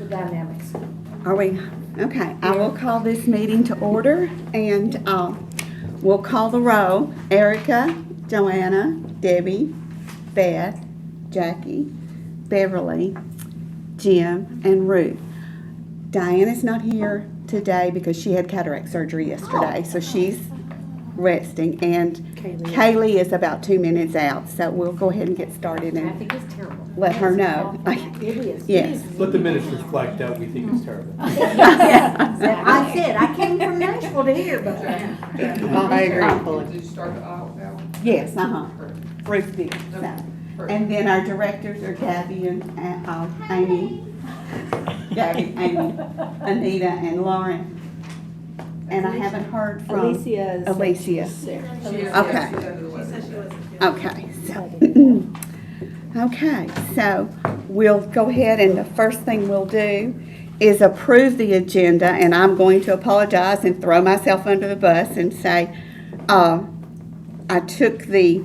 the dynamics. Are we? Okay, I will call this meeting to order, and we'll call the roll. Erica, Joanna, Debbie, Beth, Jackie, Beverly, Jim, and Ruth. Diana's not here today because she had cataract surgery yesterday, so she's resting, and Kaylee is about 2 minutes out, so we'll go ahead and get started I and think it's terrible. let her know. It is. Yes. Let the minutes reflect that we think it's terrible. I said, I came from Nashville to hear, but. I agree. Did you start the aisle now? Yes, Ruth did. So. And then our directors are Gabby and Amy. Gabby, Amy, Anita, and Lauren. And I haven't heard from Alicia. Okay. Okay. Okay. So we'll go ahead, and the first thing we'll do is approve the agenda, and I'm going to apologize and throw myself under the bus and say I took the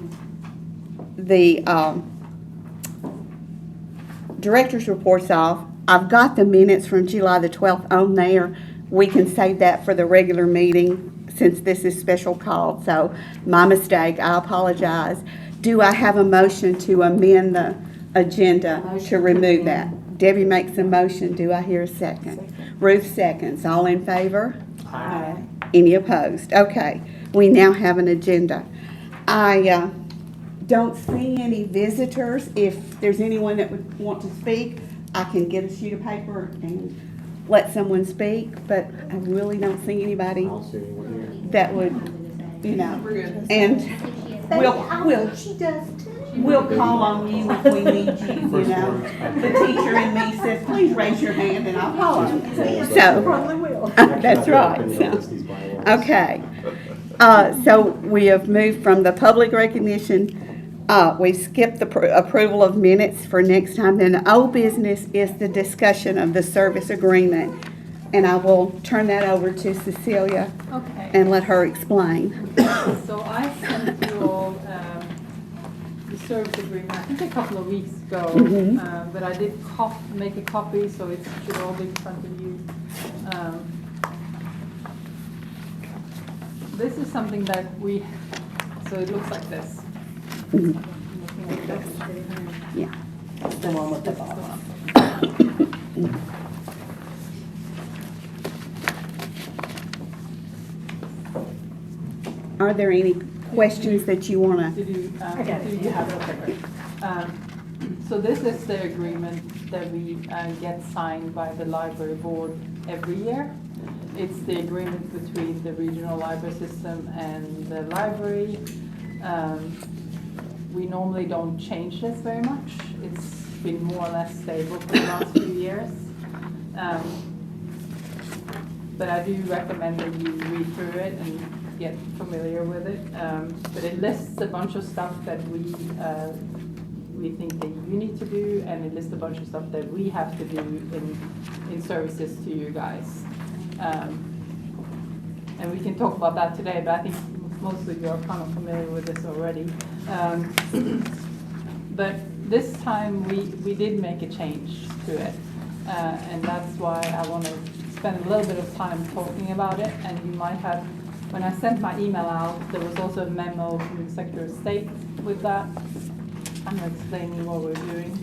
director's reports off. I've got the minutes from July the 12th on there. We can save that for the regular meeting since this is special called. So my mistake, I apologize. Do I have a motion to amend the agenda to remove that? Debbie makes a motion. Do I hear a second? Ruth seconds. All in favor? Aye. Any opposed? Okay. We now have an agenda. I don't see any visitors. If there's anyone that would want to speak, I can get a sheet of paper and let someone speak, but I really don't see anybody that would, you know. We're good. And She does too. we'll call on you if we need you, you know. The teacher in me says, please raise your hand and I'll call on you. So, Probably will. that's right. So, okay. So we have moved from the public recognition. We skipped the approval of minutes for next time. Then the old business is the discussion of the service agreement. And I will turn that over to Cecilia Okay, and let her explain. so I sent you all the service agreement, I think a couple of weeks ago, but I did make a copy, so it should all be in front of you. This is something that so it looks like this. Yeah. The one with the bottom. Are there any questions that you want to? Did you, I got it. do you have it? Okay, great. So this is the agreement that we get signed by the library board every year. It's the agreement between the regional library system and the library. We normally don't change this very much. It's been more or less stable for the last few years. But I do recommend that you read through it and get familiar with it. But it lists a bunch of stuff that we think that you need to do, and it lists a bunch of stuff that we have to do in services to you guys. And we can talk about that today, but I think most of you are kind of familiar with this already. But this time we did make a change to it, and that's why I want to spend a little bit of time talking about it. And you might have, when I sent my email out, there was also a memo from the Secretary of State with that. I'm explaining what we're doing,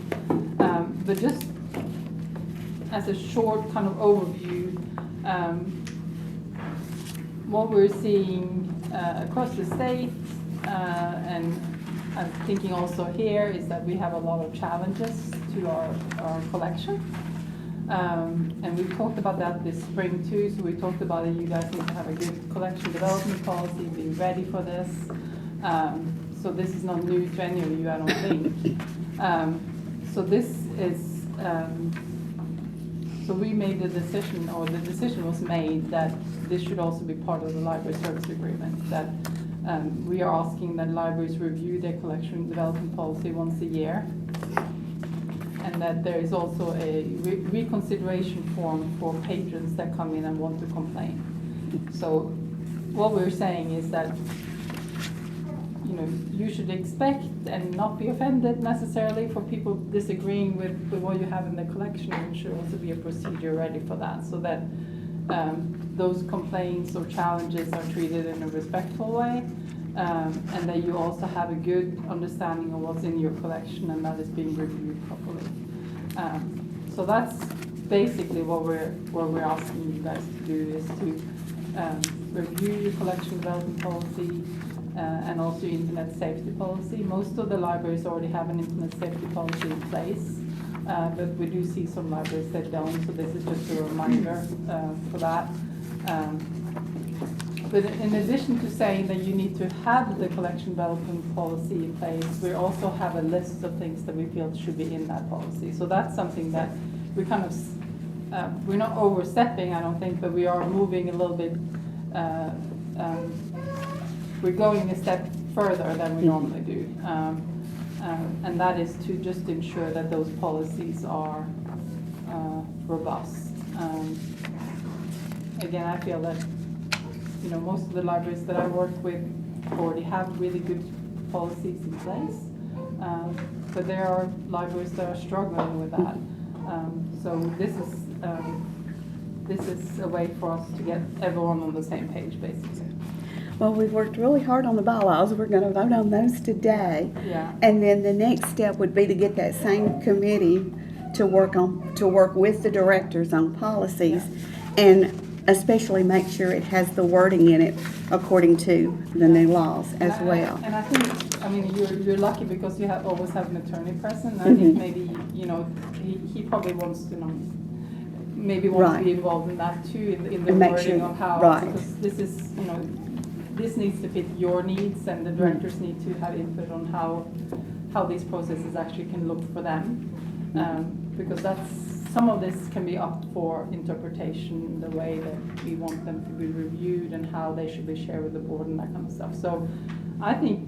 but just as a short kind of overview, what we're seeing across the state, and I'm thinking also here, is that we have a lot of challenges to our collection. And we talked about that this spring too, so we talked about it. You guys need to have a good collection development policy, be ready for this. So this is not new to any of you, I don't think. So this is, so we made the decision, or the decision was made, that this should also be part of the library service agreement, that we are asking that libraries review their collection development policy once a year, and that there is also a reconsideration form for patrons that come in and want to complain. So what we're saying is that you should expect and not be offended necessarily for people disagreeing with what you have in the collection. There should also be a procedure ready for that, so that those complaints or challenges are treated in a respectful way, and that you also have a good understanding of what's in your collection and that is being reviewed properly. So that's basically what we're asking you guys to do, is to review your collection development policy and also your internet safety policy. Most of the libraries already have an internet safety policy in place, but we do see some libraries that don't, so this is just a reminder for that. But in addition to saying that you need to have the collection development policy in place, we also have a list of things that we feel should be in that policy. So that's something that we kind of, we're not overstepping, I don't think, but we are moving a little bit, we're going a step further than we normally do. And that is to just ensure that those policies are robust. Again, I feel that most of the libraries that I work with already have really good policies in place, but there are libraries that are struggling with that. So this is a way for us to get everyone on the same page, basically. Well, we've worked really hard on the bylaws. We're going to vote on those today. Yeah. And then the next step would be to get that same committee to work with the directors on policies, and especially make sure it has the wording in it according to the new laws as well. And I think, you're lucky because you always have an attorney present. And I think maybe, he probably wants to maybe wants to be involved in that too, in the wording of how, because this is, this needs to fit your needs, and the directors need to have input on how these processes actually can look for them, because some of this can be up for interpretation, the way that we want them to be reviewed and how they should be shared with the board and that kind of stuff. So I think,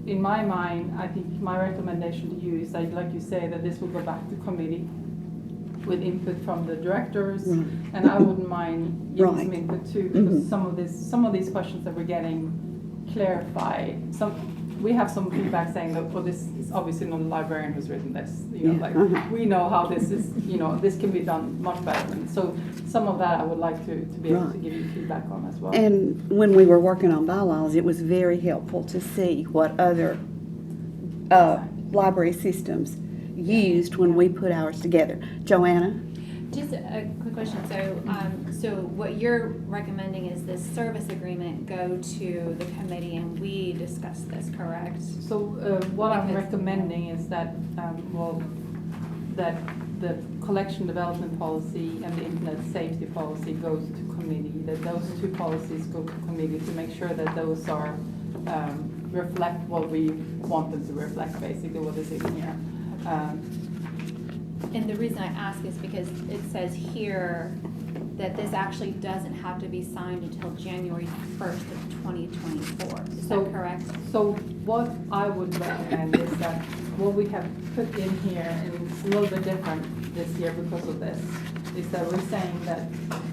in my mind, my recommendation to you is that, like you say, that this will go back to committee with input from the directors, and I wouldn't mind giving some input too, because some of these questions that we're getting clarify. We have some feedback saying that, well, this is obviously not a librarian who's written this. We know how this is. This can be done much better. And so some of that I would like to be able to give you feedback on as well. And when we were working on bylaws, it was very helpful to see what other library systems used when we put ours together. Joanna? Just a quick question. So what you're recommending is this service agreement go to the committee and we discuss this, correct? So what I'm recommending is that, that the collection development policy and the internet safety policy goes to committee, that those two policies go to committee to make sure that those are reflect what we want them to reflect, basically what is in here. And the reason I ask is because it says here that this actually doesn't have to be signed until January 1st of 2024. Is that correct? So what I would recommend is that what we have put in here, and it's a little bit different this year because of this, is that we're saying that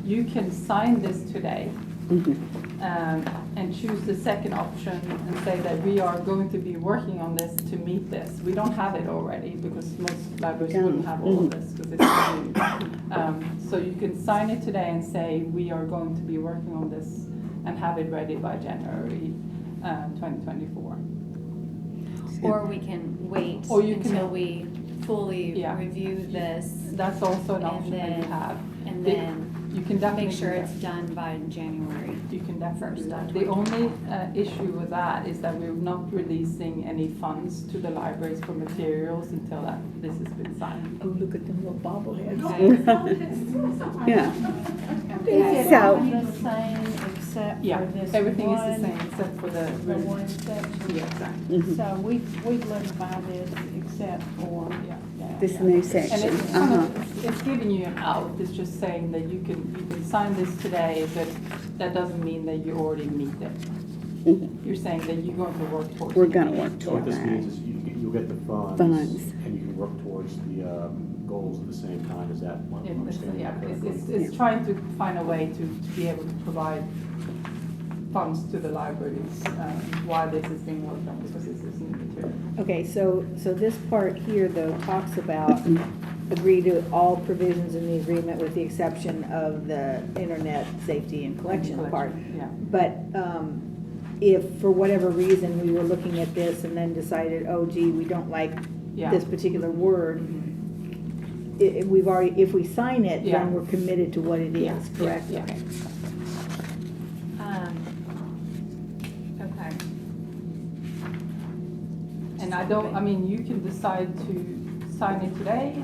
you can sign this today, and choose the second option and say that we are going to be working on this to meet this. We don't have it already because most libraries wouldn't have all of this because it's new. So you can sign it today and say we are going to be working on this and have it ready by January 2024. Or we can wait until we fully review this. That's also an option that you have. And then you can definitely make sure it's done by January. You can definitely do that. 1st. The only issue with that is that we're not releasing any funds to the libraries for materials until this has been signed. Oh, look at them little bobbleheads. Yeah. So the same except Yeah, for this everything one, is the same except for the one section. Yeah, exactly. So we've learned about this except for This new And section. it's kind of, it's giving you an out. It's just saying that you can sign this today, but that doesn't mean that you already meet it. You're saying that you're going to work towards it. We're going to work So what towards this that. means is you'll get the funds, Funds. and you can work towards the goals at the same time. Is that what I'm understanding? Yeah, correctly? it's trying to find a way to be able to provide funds to the libraries, while this is being worked on, because this is new material. Okay, so this part here though talks about agree to all provisions in the agreement with the exception of the internet safety and collection part. Yeah. But, if for whatever reason we were looking at this and then decided, oh gee, we don't like Yeah. this particular word, we've already, if we sign it, Yeah. then we're committed to what it Yeah, is, correct? yeah, Okay. Okay. And I mean, you can decide to sign it today,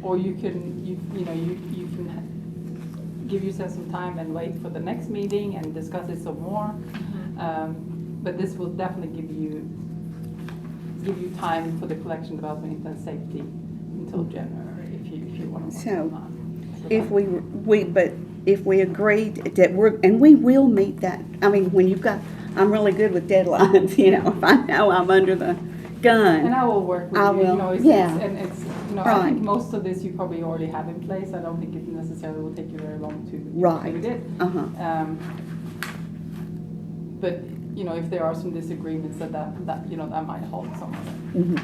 or you can, you can give yourself some time and wait for the next meeting and discuss it some more. But this will definitely give you time for the collection, development, and safety until January, if you want to. So, if if we agreed that we will meet that, I mean, when you've got, I'm really good with deadlines, if I know I'm under the gun. And I will work with I you, will, it's, yeah. and it's, I Right. think most of this you probably already have in place. I don't think it necessarily will take you very long to Right. include it. Uh-huh. But, if there are some disagreements that might hold some of it. Mhm.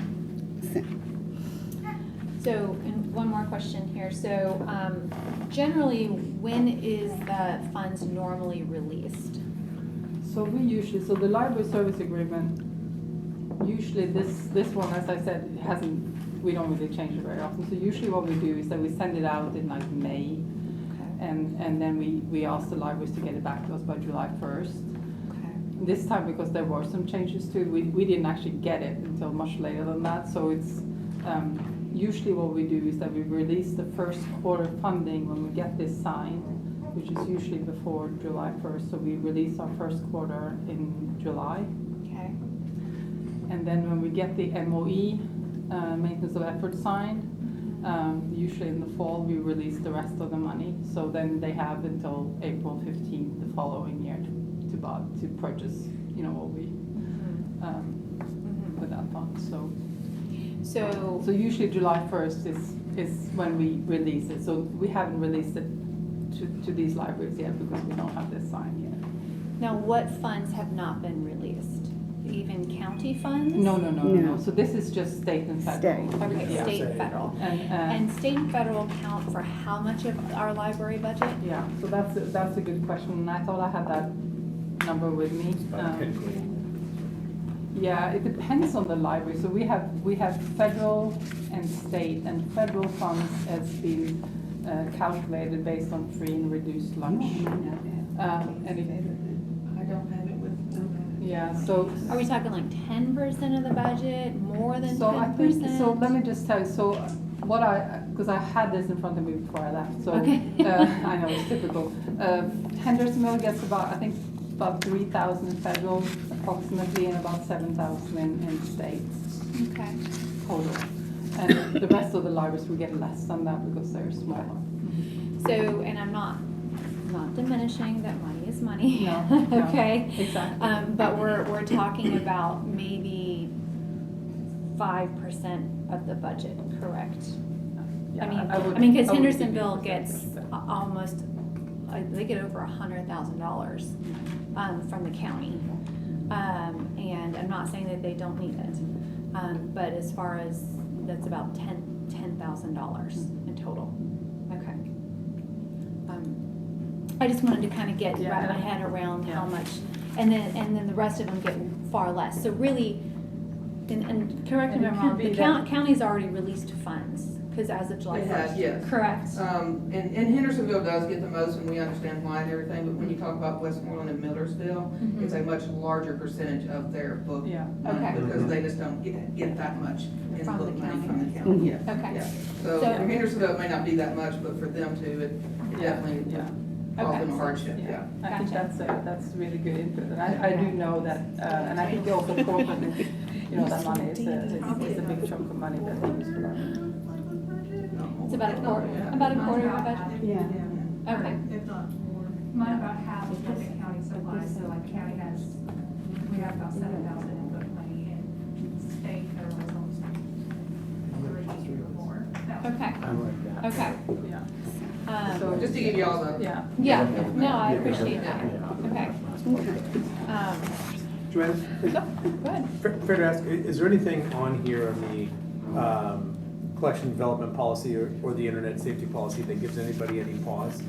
So, and one more question here. So, generally, when is the funds normally released? So the library service agreement, usually this one, as I said, we don't really change it very often. So usually what we do is that we send it out in like May, and then we ask the libraries to get it back to us by July 1st. This time, because there were some changes to it, we didn't actually get it until much later than that. So it's usually what we do is that we release the first quarter funding when we get this signed, which is usually before July 1st. So we release our first quarter in July. Okay. And then when we get the MOE, maintenance of effort signed, usually in the fall, we release the rest of the money. So then they have until April 15th the following year to purchase, what we with that fund. So usually July 1st is when we release it. So we haven't released it to these libraries yet because we don't have this signed yet. Now, what funds have not been released? Even county funds? No. So this is just state and federal. State. Okay, Yeah. state and federal. And And state and federal count for how much of our library budget? yeah, so that's a good question, and I thought I had that number with me. About 10 grand. Yeah, it depends on the library. So we have federal and state, and federal funds has been calculated based on free and reduced lunch. And I don't have it with. yeah, so. Are we talking like 10% of the budget, more than 10%? So I think, so let me just tell you, so because I had this in front of me before I left, so. Okay. I know, it's typical. Hendersonville gets about 3,000 in federal approximately, and about 7,000 in states Okay. total. And the rest of the libraries will get less than that because they're smaller. So, and I'm not diminishing that money is money. No, no, Okay. exactly. But we're talking about maybe 5% of the budget, correct? Yeah, I mean, because I would give you Hendersonville a gets percentage, but- almost, they get over $100,000 from the county. And I'm not saying that they don't need it, but as far as, that's about $10,000 in total. Okay. I just wanted to kind of wrap my head around how much, and then the rest of them get far less. So really, and correct me if I'm wrong, the county's already released funds, because as of July 1st. It has, yes. Correct. And Hendersonville does get the most, and we understand why and everything, but when you talk about Westmoreland and Millersville, Mhm. it's a much larger percentage of their book Yeah. money, Okay. because they just don't get that much in From book the money county. from the county, yes. Okay. Yeah. So So- Hendersonville may not be that much, but for them too, it definitely Yeah. caused Okay. them a hardship, yeah. I think Gotcha. that's really good input, and I do know that, and I think also corporate, that money is a big chunk of money that they use for that. It's about a quarter of the budget? Yeah. Okay. If not more. Mine about half of what the county supplies, so like county has, we have about 7,000 in book money, and state federal is almost 3 or more. Okay. I like that. Okay. Yeah. So just to give you all the. Yeah. Yeah, no, I appreciate that. Okay. Okay. Joanna, Go ahead. fair to ask, is there anything on here on the collection development policy or the internet safety policy that gives anybody any pause?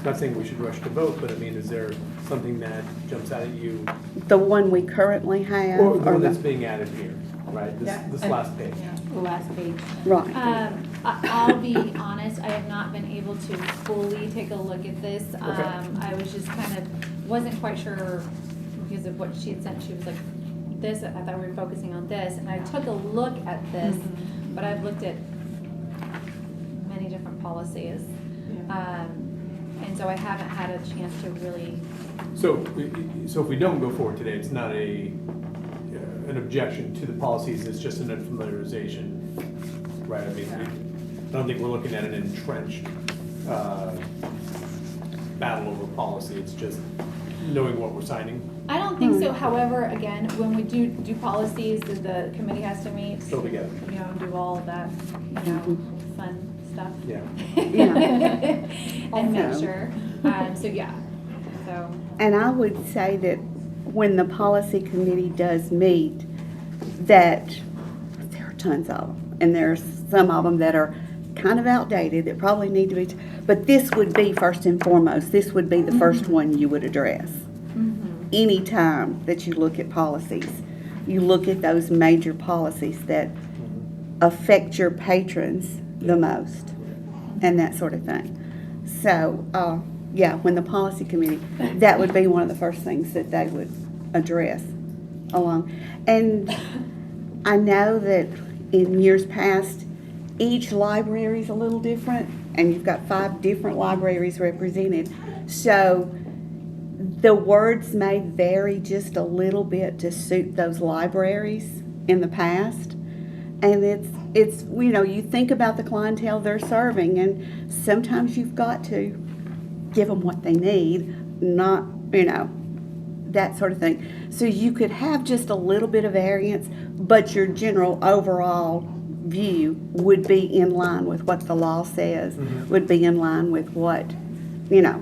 Not saying we should rush to vote, but I mean, is there something that jumps out at you? The one we currently have? Or the one the- that's being added here, right? This last page. The last page. Right. I'll be honest, I have not been able to fully take a look at this. I was just kind of, wasn't quite sure because of what she had sent. She was like, this, I thought we were focusing on this. And I took a look at this, but I've looked at many different policies. And so I haven't had a chance to really. So if we don't go forward today, it's not an objection to the policies, it's just an unfamiliarization, right? I mean, I don't think we're looking at an entrenched battle over policy, it's just knowing what we're signing. I don't think so. However, again, when we do policies, the committee has to meet. Still together. You know, do all of that, fun stuff. Yeah. And make Also- sure. So, yeah. So. And I would say that when the policy committee does meet, that there are tons of them. And there's some of them that are kind of outdated that probably need to be, but this would be first and foremost, this would be the first one you would address. Anytime that you look at policies, you look at those major policies that affect your patrons the most and that sort of thing. So, yeah, when the policy committee, that would be one of the first things that they would address along. And I know that in years past, each library is a little different, and you've got 5 different libraries represented. So the words may vary just a little bit to suit those libraries in the past. And it's you know, you think about the clientele they're serving, and sometimes you've got to give them what they need, not, you know, that sort of thing. So you could have just a little bit of variance, but your general overall view would be in line with what the law says, would be in line with what, you know,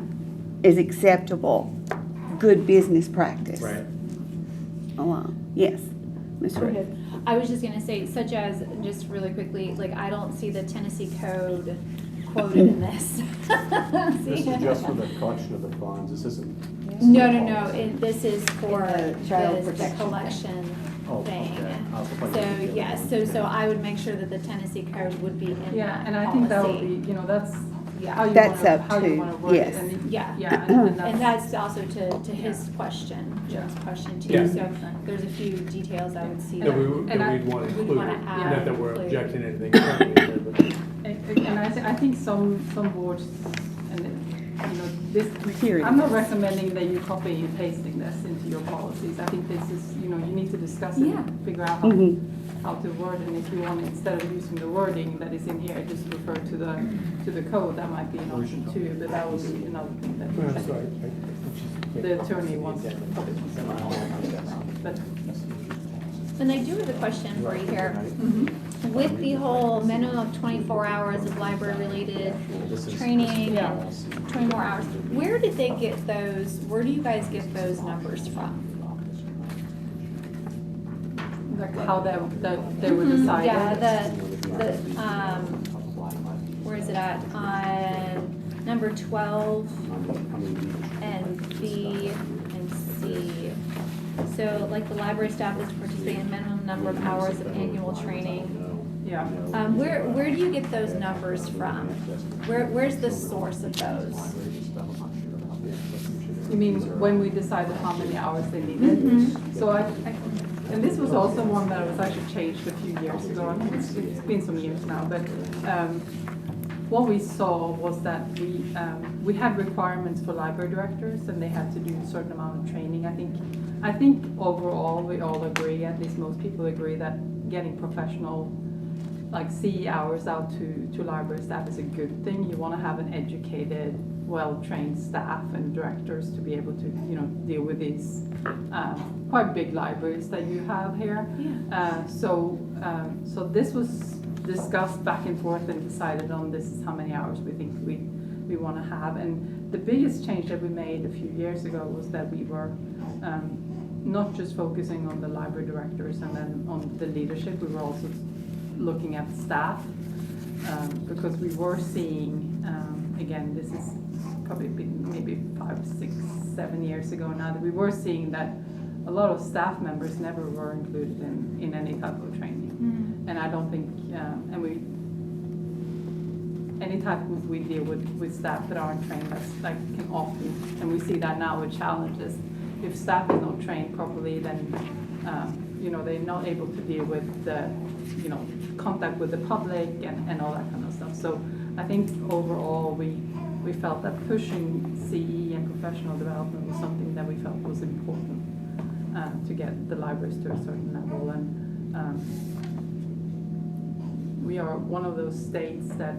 is acceptable, good business practice. Right. Along. Yes. Ms. Go Reed. ahead. I was just gonna say, such as, just really quickly, like, I don't see the Tennessee code quoted in this. This is just for the collection of the funds, this isn't. No, this is for The child the protection collection Oh, thing. okay. I was hoping So, you did the yes, other so one. I would make sure that the Tennessee code would be in that Yeah, and I think that would policy. be, you know, that's Yeah. how you That's wanna, up how you to- wanna word it. yes. And Yeah. Yeah, and And that's, that's also to his question, Jim's question too, Yeah. so there's a few details I would see. That that And I- we'd want to we'd include, wanna add, not that we're include. objecting to anything currently there, but. and I think some boards, and, you know, this, Here it I'm not is. recommending that you copy and pasting this into your policies. I think this is, you know, you need to discuss it, Yeah. and figure out how to word it. And if you want, instead of using the wording that is in here, just refer to the code, that might be an option too, but that would be another thing that No, I'm sorry. the attorney wants to probably. But And I do have a question for you here. With the whole minimum of 24 hours of library-related training and 20 more hours, where did they get those, where do you guys get those numbers from? like how they were decided. Yeah, where is it at? Number 12 and B and C. So like the library staff is to participate in a minimum number of hours of annual training. Yeah. Where do you get those numbers from? Where's the source of those? You mean when we decided how many hours they needed? So and this was also one that was actually changed a few years ago. I mean, it's been some years now, but what we saw was that we had requirements for library directors, and they had to do a certain amount of training. I think overall we all agree, at least most people agree, that getting professional, like CE hours out to library staff is a good thing. You want to have an educated, well-trained staff and directors to be able to, you know, deal with these quite big libraries that you have here. Yeah. So this was discussed back and forth and decided on this is how many hours we think we we want to have. And the biggest change that we made a few years ago was that we were not just focusing on the library directors and then on the leadership, we were also looking at staff, because we were seeing, again, this is probably been maybe 5, 6, 7 years ago now, that we were seeing that a lot of staff members never were included in any type of training. And I don't think, anytime we deal with staff that aren't trained, that's like can often, and we see that now with challenges. If staff is not trained properly, then they're not able to deal with the contact with the public and all that kind of stuff. So I think overall we felt that pushing CE and professional development was something that we felt was important to get the libraries to a certain level. And we are one of those states that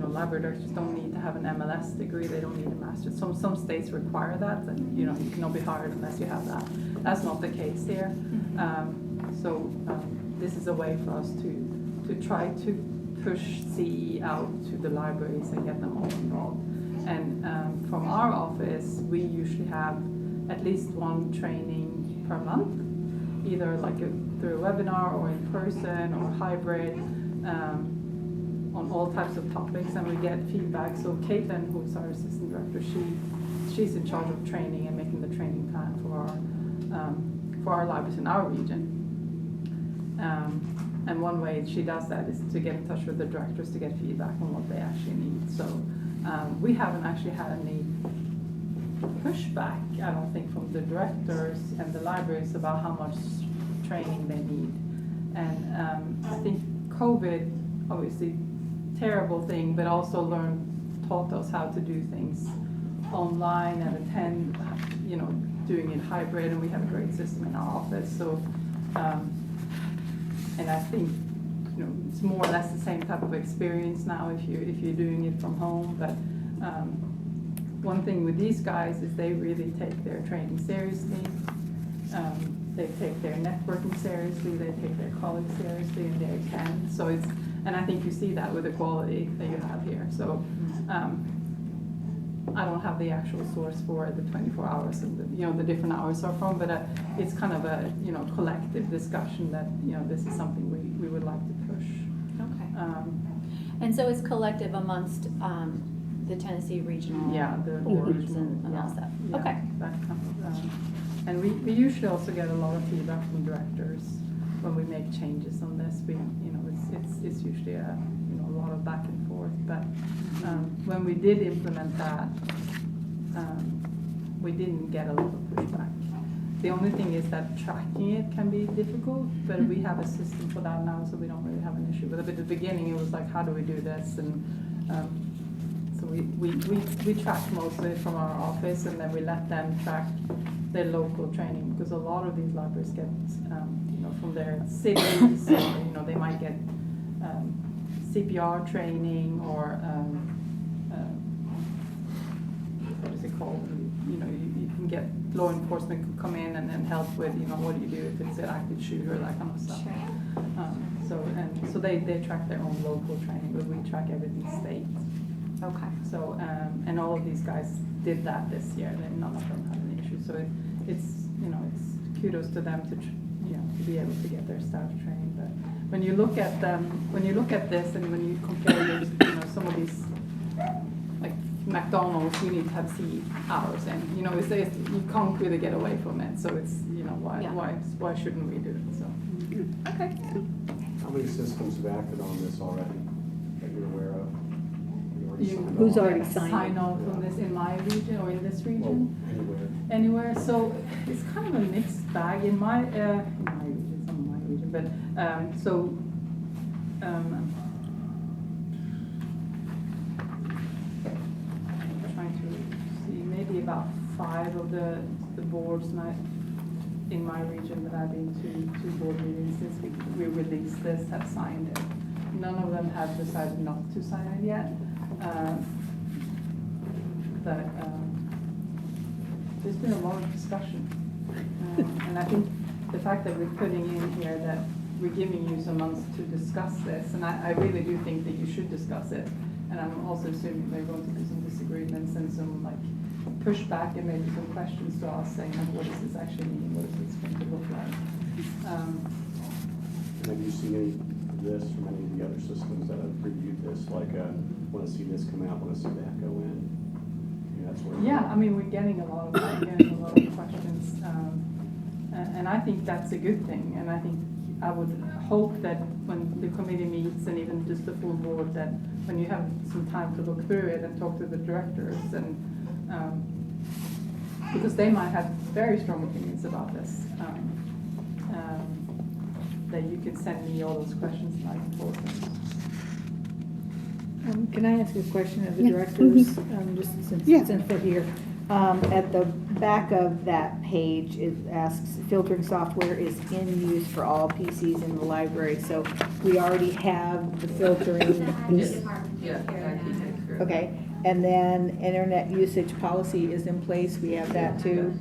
library directors don't need to have an MLS degree, they don't need a master's. Some states require that, and you cannot be hired unless you have that. That's not the case here. This is a way for us to try to push CE out to the libraries and get them all involved. And from our office, we usually have at least one training per month, either through a webinar or in person or hybrid. On all types of topics, and we get feedback. So Caitlin, who's our assistant director, she's in charge of training and making the training plan for our libraries in our region. And one way she does that is to get in touch with the directors to get feedback on what they actually need. So we haven't actually had any pushback, I don't think, from the directors and the libraries about how much training they need. And I think COVID, obviously, terrible thing, but also taught us how to do things online and attend, doing it hybrid, and we have a great system in our office. So, and I think, it's more or less the same type of experience now if you're doing it from home. But one thing with these guys is they really take their training seriously. They take their networking seriously, they take their colleagues seriously, and they attend. So and I think you see that with the quality that you have here. So I don't have the actual source for the 24 hours and the different hours are from, but it's kind of a collective discussion that this is something we would like to push. Okay. And so it's collective amongst the Tennessee regional boards and all that. Yeah, Okay. That kind of, and we usually also get a lot of feedback from directors when we make changes on this. It's usually a lot of back and forth. But when we did implement that, we didn't get a lot of pushback. The only thing is that tracking it can be difficult, but we have a system for that now, so we don't really have an issue with it. But at the beginning, it was like, how do we do this? And so we track mostly from our office, and then we let them track their local training, because a lot of these libraries get from their cities, or, they might get CPR training or what is it called? You can get law enforcement can come in and then help with what do you do if it's an active shooter, that kind of stuff. Sure. So they track their own local training, but we track everything state. Okay. So and all of these guys did that this year. None of them had an issue. So it's kudos to them to be able to get their staff trained. But when you look at this, and when you compare some of these, like McDonald's, you need to have CE hours, and you can't really get away from it. So it's why shouldn't we do it? So Okay. How many systems have acted on this already that you're aware of? Who's already signed? Sign off on this in my region or in this region? Anywhere. Anywhere. So it's kind of a mixed bag in my region. It's not my region, but I'm trying to see, maybe about 5 of the boards in my region that I've been to board meetings since we released this have signed it. None of them have decided not to sign it yet. But there's been a lot of discussion, and I think the fact that we're putting in here that we're giving you some months to discuss this, and I really do think that you should discuss it, And I'm also assuming there are going to be some disagreements and some like pushback and maybe some questions to us saying, what does this actually mean? What is this going to look like? Have you seen any of this from any of the other systems that have reviewed this? Like, want to see this come out, want to see that go in? That's where. Yeah, I mean, we're getting a lot of questions, and I think that's a good thing. And I think I would hope that when the committee meets and even just the full board, that when you have some time to look through it and talk to the directors, and because they might have very strong opinions about this, that you can send me all those questions and I can forward them. Can I ask a question of the Yeah. directors, Mhm. just Yeah. since they're here? At the back of that page, it asks, filtering software is in use for all PCs in the library, so we already have the filtering. Yes. Yeah, Jackie takes care of that. Okay, and then internet usage policy is in place, we have that too.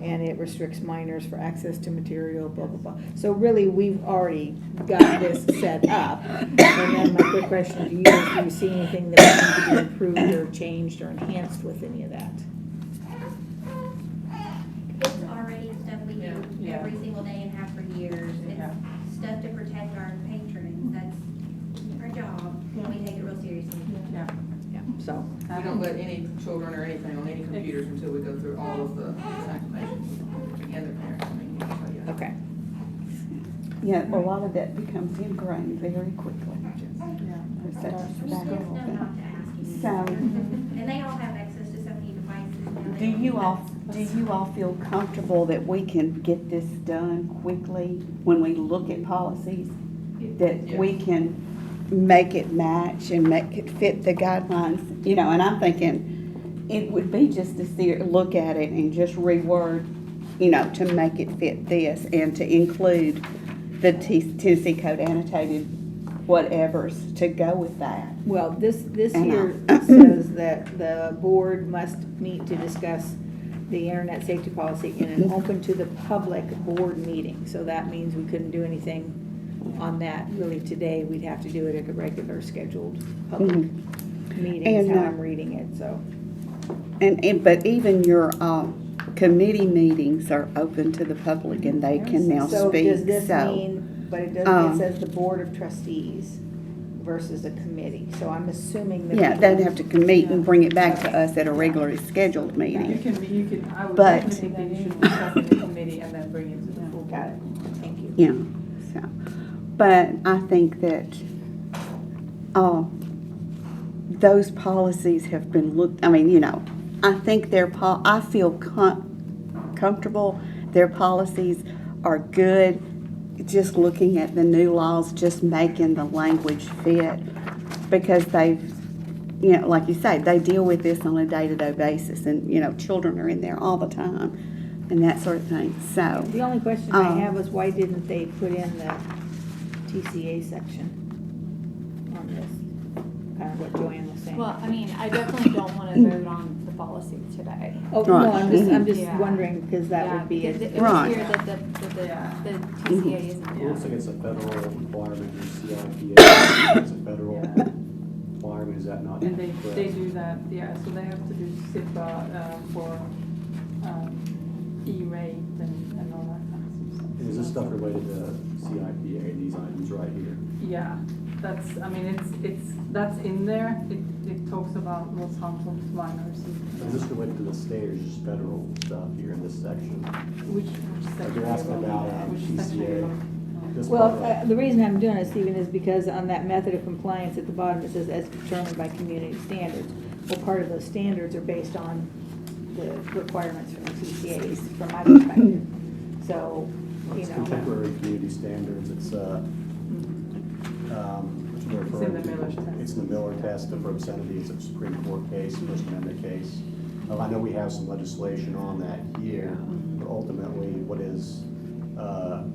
And it restricts minors for access to material, blah, blah, blah. So really, we've already got this set up. And then my quick question to you is, do you see anything that needs to be improved or changed or enhanced with any of that? It's already stuff we do Yeah. every single day and have for years. Yeah. It's stuff to protect our patrons. That's our job. And we take it real seriously. Yeah. Yeah, so, We don't let any children or anything on any computers until we go through all of the acclimations and their parents. I mean, so, yeah. okay. Yeah, a lot of that becomes ingrained very quickly. We That's just know not to ask you. So, And they all have access to so many devices now. do you all feel comfortable that we can get this done quickly when we look at policies? That we can make it match and make it fit the guidelines, you know, and I'm thinking it would be just to look at it and just reword, you know, to make it fit this and to include the Tennessee Code annotated whatevers to go with that. Well, this And here I- says that the board must meet to discuss the internet safety policy in an open to the public board meeting. So that means we couldn't do anything on that really today. We'd have to do it at a regular scheduled public meeting, is And, how I'm reading it, so. But even your committee meetings are open to the public and they can now So speak, does this so. mean, but it doesn't, it says the board of trustees versus a committee, so I'm assuming that. Yeah, they'd have to meet and bring it back to us at a regularly scheduled You meeting. can, I would But- definitely think that you should discuss it in committee and then bring it to the full Got it, board. thank you. Yeah, so, but I think that, those policies have been looked, I mean, you know, I think I feel comfortable, their policies are good, just looking at the new laws, just making the language fit, because they've, you know, like you say, they deal with this on a day-to-day basis, and, you know, children are in there all the time, and that sort of thing, so. The only question I have was why didn't they put in the TCA section on this? Kind of what Joanne was saying. Well, I mean, I definitely don't want to vote on the policy today. Oh, no, Right. I'm just Yeah. wondering, because that would be Because it. it was Right. clear that the TCA isn't. It looks like it's a federal requirement in CIPA. It's a federal requirement, is that not And they correct? do that, yeah, so they have to do SIPA for E-rate and all that kind of stuff. And is this stuff related to CIPA, these items right here? Yeah, that's, I mean, that's in there, it talks about what's harmful to minors. Is this related to the state or just federal stuff here in this section? Which Like section? you're asking about Which section are you TCA. looking This Well, part, the reason I'm doing it, Stephen, is because on that method of compliance at the bottom, it says as determined by community standards. Well, part of those standards are based on the requirements from the TCAs, from my perspective. So, you It's know. contemporary community standards, it's, which we're It's in referring the to. Miller's test. It's in the Miller test of obscenity, it's a Supreme Court case, First Amendment case. I know we have some legislation on that here, but ultimately, what is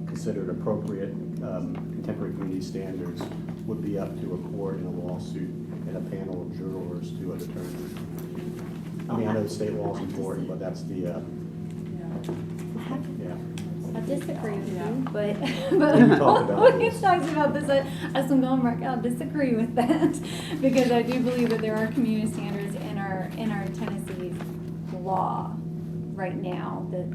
considered appropriate contemporary community standards would be up to a court in a lawsuit and a panel of jurors to determine. I mean, I know the state law is important, but that's the, yeah. I disagree with Yeah. you, but, We talked about when he this. talks about this, as I'm going back, I'll disagree with that. Because I do believe that there are community standards in our Tennessee law right now that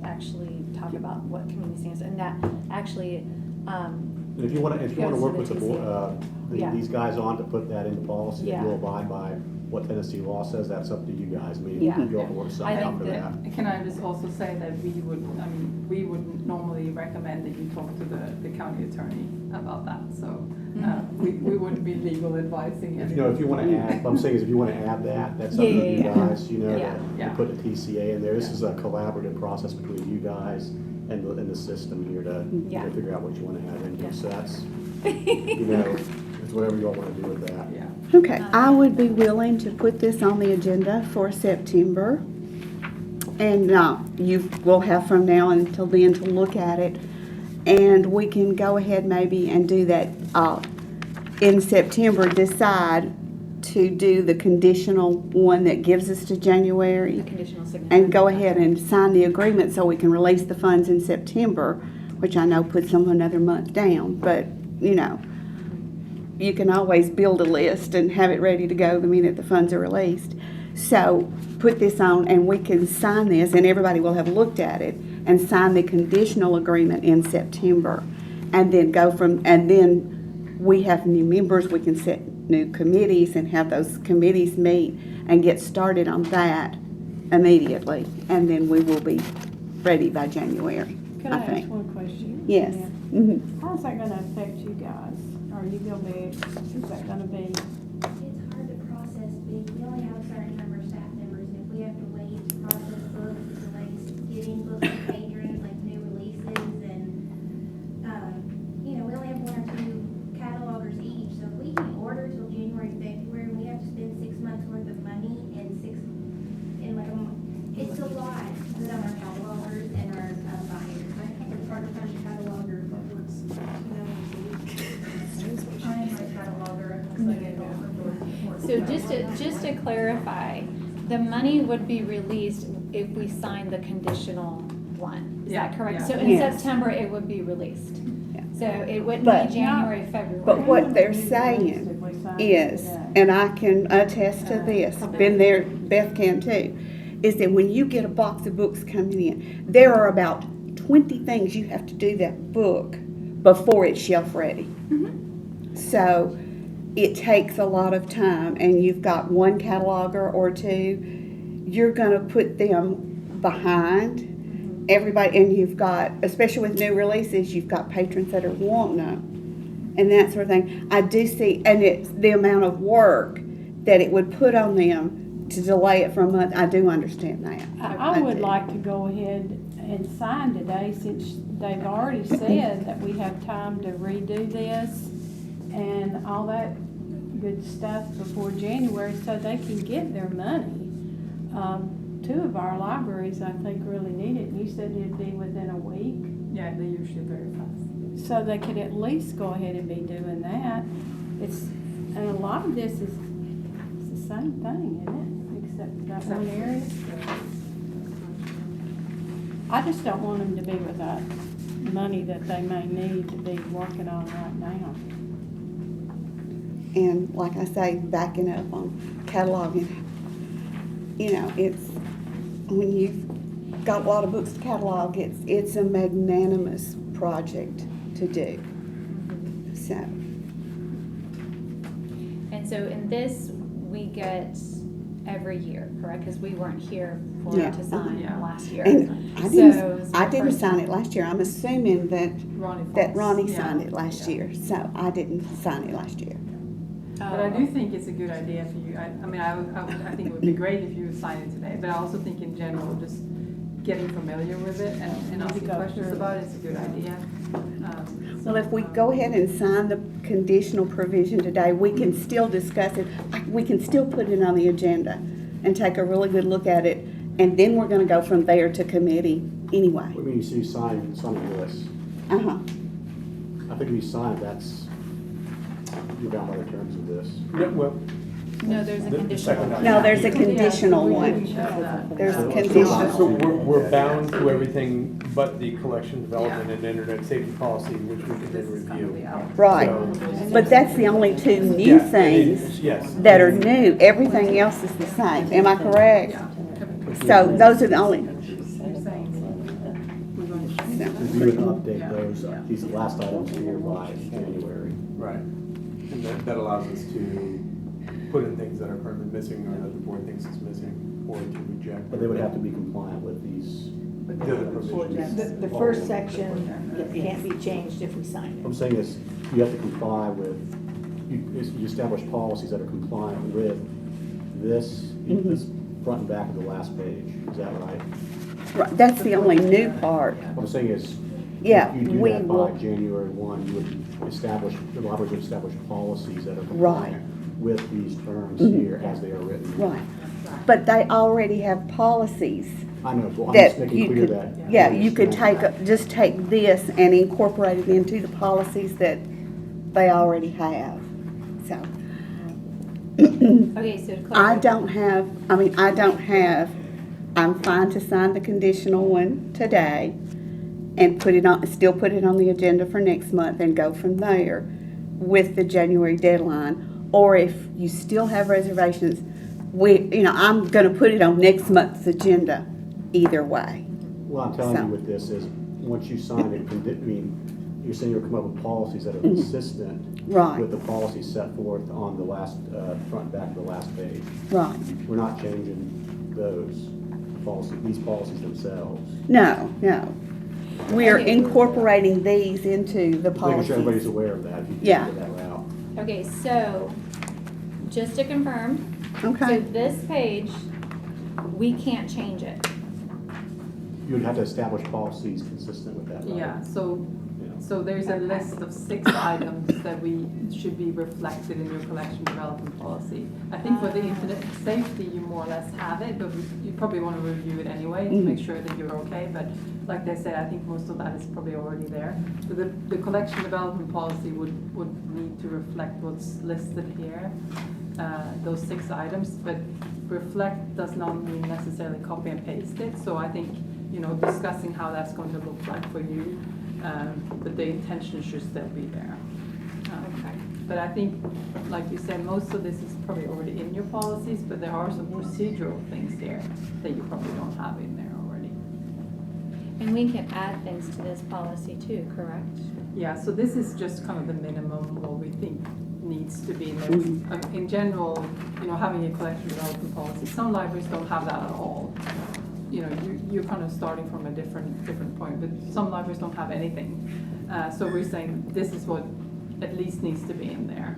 actually talk about what community standards, and that actually, And if you wanna Goes work to with the Yeah. these guys on to put that into policy, if Yeah. you'll abide by what Tennessee law says, that's up to you guys. I mean, Yeah. you all can work I something out think for that- that. Can I just also say that we would normally recommend that you talk to the county attorney about that, so, we wouldn't be legal advising If anyone. you wanna add, what I'm saying is if you wanna add that, that's up to Yeah, you yeah, guys, you know, Yeah. Yeah. to put the TCA in there. This Yeah. is a collaborative process between you guys and the system here to Yeah. figure out what you wanna have in Yeah. here. So that's, you know, it's whatever you all wanna do with that. Yeah. Okay, I would be willing to put this on the agenda for September. And you will have from now until then to look at it. And we can go ahead maybe and do that in September, decide to do the conditional one that gives us to January. conditional signature. And go ahead and sign the agreement so we can release the funds in September, which I know puts them another month down, but, you know, you can always build a list and have it ready to go the minute the funds are released. So put this on and we can sign this and everybody will have looked at it and sign the conditional agreement in September. And then and then we have new members, we can set new committees and have those committees meet and get started on that immediately. And then we will be ready by January, Could I I ask think. one question? Yes. Yeah. Mhm. How's that gonna affect you guys? Are you gonna be, is that gonna be, It's hard to process big, we only have a certain number of staff members, and if we have to wait to process books, it delays getting books to patrons, like new releases, and, you know, we only have 1 or 2 catalogers each, so if we can order till January, February, we have to spend 6 months worth of money in like a month. It's a lot to put on our catalogers and our buyers. It's hard to find a cataloger that works, you know, I am a cataloger, so I get it all. So just to clarify, the money would be released if we sign the conditional one. Is Yeah, that correct? yeah. So in Yes. September, it would be released. Yeah. So it wouldn't But- be January, February. But what they're If we saying sign it is, today? and I can attest to this, been there, Beth can too, is that when you get a box of books coming in, there are about 20 things you have to do that book before it's shelf ready. So it takes a lot of time, and you've got one cataloger or two, you're gonna put them behind everybody, and you've got, especially with new releases, you've got patrons that are wanting them and that sort of thing. I do see, and it's the amount of work that it would put on them to delay it for a month. I do understand that. I would do. like to go ahead and sign today, since they've already said that we have time to redo this and all that good stuff before January, so they can get their money. 2 of our libraries, I think, really need it, and you said it'd be within a week. Yeah, they're usually very fast. So they could at least go ahead and be doing that. And a lot of this is, it's the same thing, isn't it? Except that one area. I just don't want them to be without money that they may need to be working on right now. And like I say, backing up on cataloging, you know, it's, when you've got a lot of books to catalog, it's a magnanimous project to do. So, And so in this, we get every year, correct? Because we weren't here for Yeah. to sign Yeah. last year. and So I it's my didn't first sign time. it last year. I'm assuming that Ronnie Ronnie Yeah. signed it last Yeah. year, so I didn't sign it last year. But I do think it's a good idea for you, I think it would be great if you would sign it today, but I also think in general, just getting familiar with it and asking go questions through about it is a good idea. Well, if we go ahead and sign the conditional provision today, we can still discuss it. We can still put it on the agenda and take a really good look at it, and then we're gonna go from there to committee anyway. What do you mean, you sign this? Uh-huh. I think if you sign it, you're bound by the terms of this. Yeah, well, No, there's a The conditional second one. No, there's a Yeah. conditional We one. didn't show that. There's a So conditional. we're bound to everything but the collection, development, and internet safety policy, which we can This then is kind of review. the out. Right, So- but that's the only two new Yeah, and things yes. that are new. Everything else is the same. Am I correct? So those are the only, You're saying we're going to change If you would update those, these last items here by January. Right. And that allows us to put in things that are currently missing or that the board thinks is missing, or to reject. But they would have to be compliant with these. The other provisions. The first section can't be changed if we sign What I'm it. saying is, you have to comply with, you establish policies that are compliant with this front and back of the last page. Is that right? right, that's the only new part. What I'm saying is, Yeah, if you do we that by will, January 1, you would establish, the library would establish policies that are Right. compliant with these terms Mhm. here as they are written. right. But they already have policies I know, well, I'm just that making you clear could, that. yeah, you could understand take, that. just take this and incorporate it into the policies that they already have, so. Okay, so to clarify. I don't have, I'm fine to sign the conditional one today and put it on, still put it on the agenda for next month and go from there with the January deadline. Or if you still have reservations, I'm gonna put it on next month's agenda either way. What I'm telling So- you with this is, once you sign it, you're saying you'll come up with policies that are consistent Right. with the policies set forth on the last, front and back of the last page. Right. We're not changing those policies, these policies themselves. No. We're Okay. incorporating these into the Just making sure everybody's policies. aware of that, if you Yeah. can get that route. Okay, so, just to confirm, so Okay, this page, we can't change it. You would have to establish policies consistent with that, right? Yeah, so Yeah. there's a list of 6 items that should be reflected in your collection development policy. I think for the internet safety, you more or less have it, but you probably want to review it anyway to make sure that you're okay. But like they said, I think most of that is probably already there. So the collection development policy would need to reflect what's listed here, those 6 items. But reflect does not mean necessarily copy and paste it. So I think, discussing how that's going to look like for you. But the intention should still be there. Okay. But I think, like you said, most of this is probably already in your policies, but there are some procedural things here that you probably don't have in there already. And we can add things to this policy too, correct? Yeah, so this is just kind of the minimum what we think needs to be in there. In general, having a collection development policy, some libraries don't have that at all. You're kind of starting from a different point, but some libraries don't have anything. So we're saying this is what at least needs to be in there.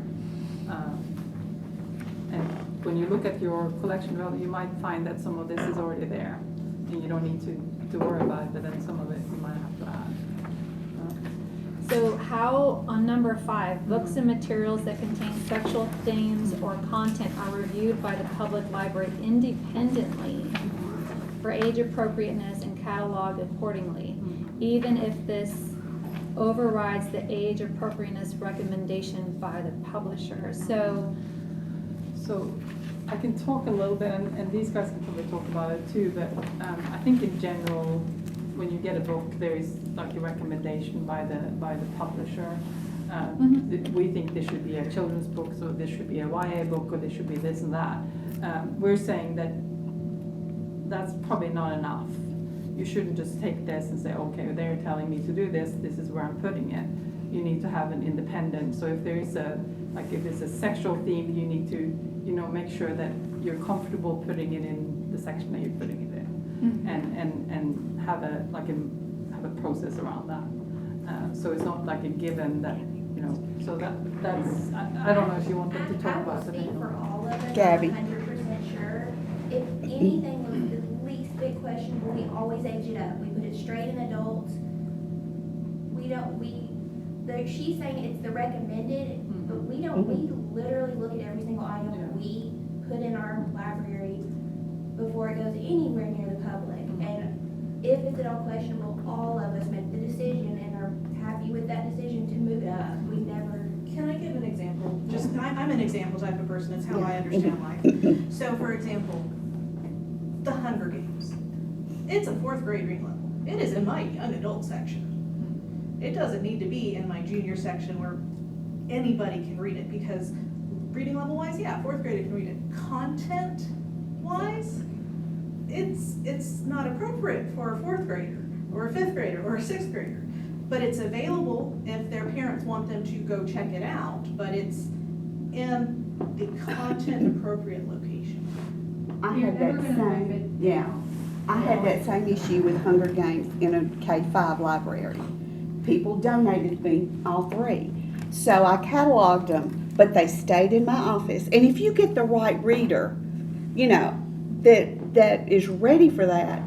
And when you look at your collection development, you might find that some of this is already there, and you don't need to worry about it, but then some of it you might have to add. So how, on number 5, books and materials that contain sexual themes or content are reviewed by the public library independently for age appropriateness and cataloged accordingly, even if this overrides the age appropriateness recommendation by the publisher. So I can talk a little bit, and these guys can probably talk about it too, but I think in general, when you get a book, there is like a recommendation by the publisher. We think this should be a children's book, so this should be a YA book, or this should be this and that. We're saying that that's probably not enough. You shouldn't just take this and say, okay, they're telling me to do this, this is where I'm putting it. You need to have an independent, so if there is if it's a sexual theme, you need to, make sure that you're comfortable putting it in the section that you're putting it in. And have a process around that. So it's not like a given that, so that's, I don't know if you want them to talk about it. I will speak for all of us. Gabby. I'm 100% sure. If anything was the least bit questionable, we always age it up. We put it straight in adults. She's saying it's the recommended, but we don't, we literally look at every single item we put in our library before it goes anywhere near the public. And if it's at all questionable, all of us make the decision and are happy with that decision to move it up. We never Can I give an example? Just, I'm an example type of person, it's how I understand life. So for example, the Hunger Games. It's a 4th grade reading level. It is in my young adult section. It doesn't need to be in my junior section where anybody can read it, because reading level wise, yeah, 4th grader can read it. Content wise, it's not appropriate for a 4th grader or a 5th grader or a 6th grader. But it's available if their parents want them to go check it out, but it's in the content appropriate location. I You're had never that gonna have same, it. yeah. I had that same issue with Hunger Games in a K-5 library. People donated me all 3. So I cataloged them, but they stayed in my office. And if you get the right reader, you know, that is ready for that,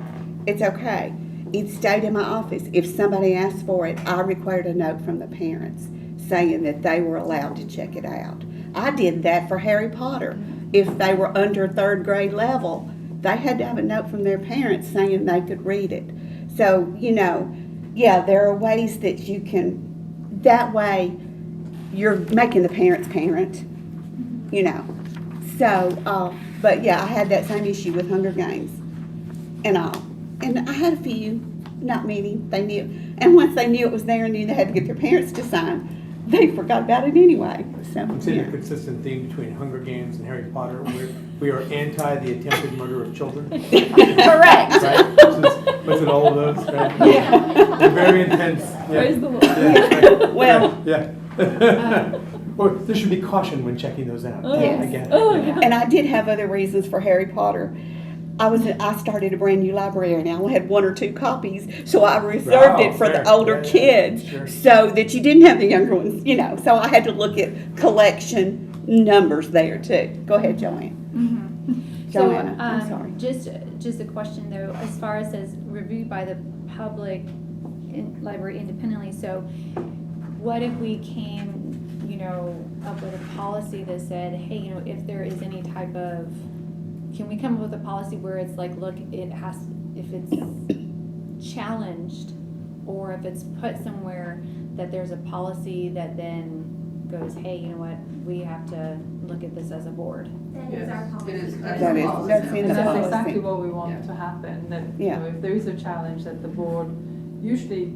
it's okay. It stayed in my office. If somebody asked for it, I required a note from the parents saying that they were allowed to check it out. I did that for Harry Potter. If they were under 3rd grade level, they had to have a note from their parents saying they could read it. So, you know, yeah, there are ways that you can, that way you're making the parents parent, you know. So, but yeah, I had that same issue with Hunger Games and all. And I had a few, not many, they knew. And once they knew it was there and knew they had to get their parents to sign, they forgot about it anyway. So, I'm seeing yeah. a consistent theme between Hunger Games and Harry Potter. We are anti the attempted murder of children. Correct. Right? Was it all of those? Right? Yeah. They're very intense. Yeah. Praise the Lord. Yeah. Right. Well, Yeah. Or there should be caution when checking those out. Yes. I get it. Oh, Yeah. and I did have other reasons for Harry Potter. I started a brand new library and I only had 1 or 2 copies, so I reserved it for fair. the older Yeah, kids sure. so that you didn't have the younger ones, you know. So I had to look at collection numbers there too. Go ahead, Joanne. Joanna, I'm sorry. Just a question though, as far as says reviewed by the public library independently, so what if we came, you know, up with a policy that said, hey, you know, if there is any type of, can we come up with a policy where it's like, look, it has, if it's challenged or if it's put somewhere, that there's a policy that then goes, hey, you know what, we have to look at this as a board. That is our policy. It is. That's in the And that's policy. exactly what we want Yeah. to happen, that, you Yeah. know, if there is a challenge that the board, usually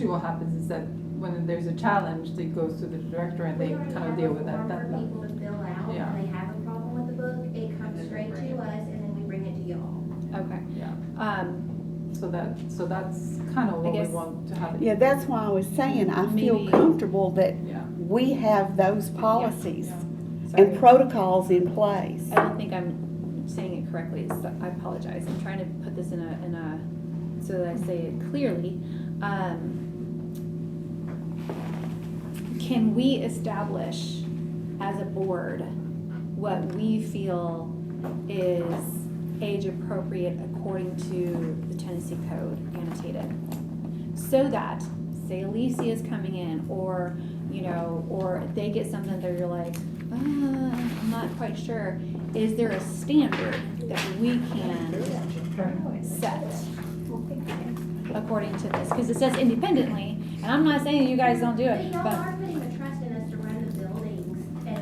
what happens is that when there's a challenge, it goes to the director and they kind of deal with that. We already have a form for people to fill out, Yeah. when they have a problem with the book, it comes straight to us, and then we bring it to y'all. Okay. Yeah. So that's kind of what we guess- want to have. Yeah, that's why I was saying I feel Maybe- comfortable that Yeah. we have those policies Sorry. and protocols in place. I don't think I'm saying it correctly, so I apologize. I'm trying to put this in a, so that I say it clearly. Can we establish as a board what we feel is age appropriate according to the Tennessee Code annotated? So that, say Alicia is coming in, or, you know, or they get something that you're like, I'm not quite sure. Is there a standard that we can set according to this? Because it says independently, and I'm not saying that you guys don't do But it, y'all but are putting the trust in us to run the buildings and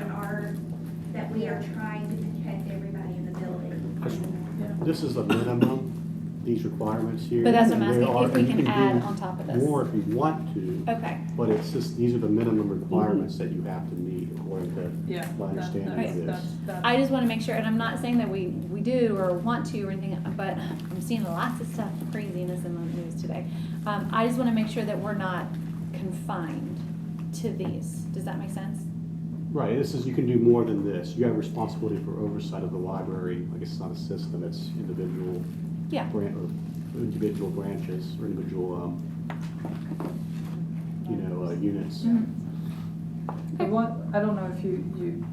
that we are trying to protect everybody in the building. This is a minimum, these requirements here. But that's what I'm and there asking, are- if we and you can add do on top of this. more if you want to, okay. but it's just, these are the minimum requirements that you have to meet according to Yeah. my understanding of this. I just want to make sure, and I'm not saying that we do or want to or anything, but I'm seeing lots of stuff, craziness in the news today. I just want to make sure that we're not confined to these. Does that make sense? Right, this is, you can do more than this. You have responsibility for oversight of the library. I guess it's not a system, it's individual Yeah. individual branches or individual, units. The one, I don't know if you,